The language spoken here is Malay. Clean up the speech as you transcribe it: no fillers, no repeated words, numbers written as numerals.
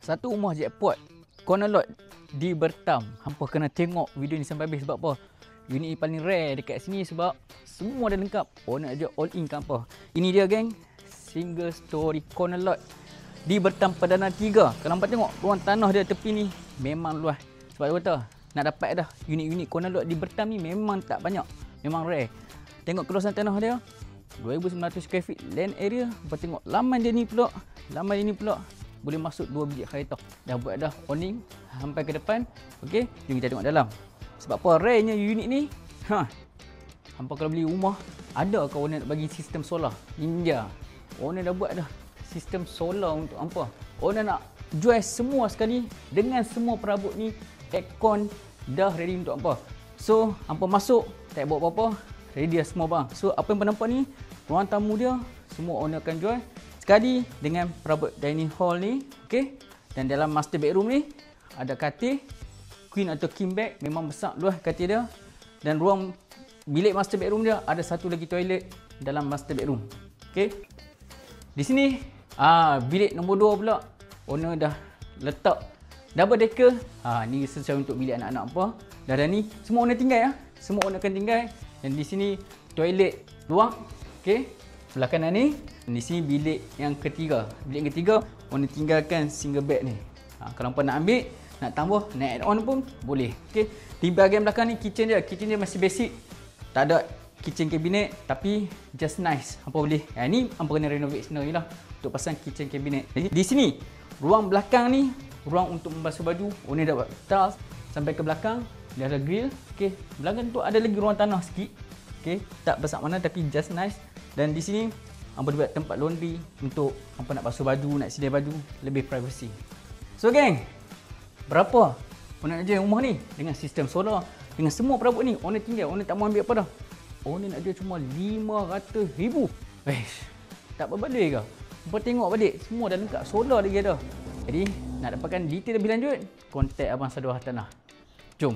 Satu rumah jackpot corner lot di Bertam. Hampa kena tengok video ni sampai habis. Sebab apa? Unit ni paling rare dekat sini sebab semua dah lengkap. Nak aja all in ke apa. Ini dia geng, single story corner lot di Bertam Perdana 3. Kalau hampa tengok ruang tanah dia tepi ni memang luas. Sebab apa tahu? Nak dapat dah unit-unit corner lot di Bertam ni memang tak banyak. Memang rare. Tengok keluasan tanah dia 2,900 square feet land area. Hampa tengok laman dia ni pula. Laman dia ni pula boleh masuk 2 biji kereta. Dah buat dah awning sampai ke depan. Okey, jom kita tengok dalam. Sebab apa rare-nya unit ni? Hampa kalau beli rumah, ada ke owner nak bagi sistem solar? Ninja. Owner dah buat dah sistem solar untuk hampa. Owner nak jual semua sekali dengan semua perabot ni. Aircon dah ready untuk hampa. So, hampa masuk, tak bawa apa-apa, ready dah semua bang. So, apa yang hampa nampak ni, ruang tamu dia semua owner akan jual sekali dengan perabot dining hall ni, okey. Dan dalam master bedroom ni ada katil queen atau king bed, memang besar luas katil dia. Dan ruang bilik master bedroom dia ada satu lagi toilet dalam master bedroom. Okey. Di sini bilik nombor 2 pula owner dah letak double decker. Ni sesuai untuk bilik anak-anak apa. Dan ni semua owner tinggal ya. Semua owner akan tinggal. Dan di sini toilet luar. Okey. Sebelah kanan ni, di sini bilik yang ketiga. Bilik yang ketiga, owner tinggalkan single bed ni. Kalau hampa nak ambil, nak tambah, nak add on pun boleh. Okay. Di bahagian belakang ni kitchen dia. Kitchen dia masih basic. Tak ada kitchen cabinet, tapi just nice. Hampa boleh. Ni hampa kena renovate sendiri lah untuk pasang kitchen cabinet. Jadi, di sini, ruang belakang ni, ruang untuk membasuh baju. Owner dah buat tiles sampai ke belakang. Dia ada grill. Okay. Belakang tu ada lagi ruang tanah sikit. Okay. Tak besar mana tapi just nice. Dan di sini hampa buat tempat laundry untuk hampa nak basuh baju, nak sedia baju, lebih privacy. So geng, berapa owner nak jual rumah ni dengan sistem solar, dengan semua perabot ni? Owner tinggal, owner tak mau ambil apa dah. Owner nak jual cuma 500,000. Tak berbalik ke? Hampa tengok balik, semua dah lengkap, solar lagi ada. Jadi nak dapatkan detail lebih lanjut, kontak Abang Sadu Hartanah. Jom.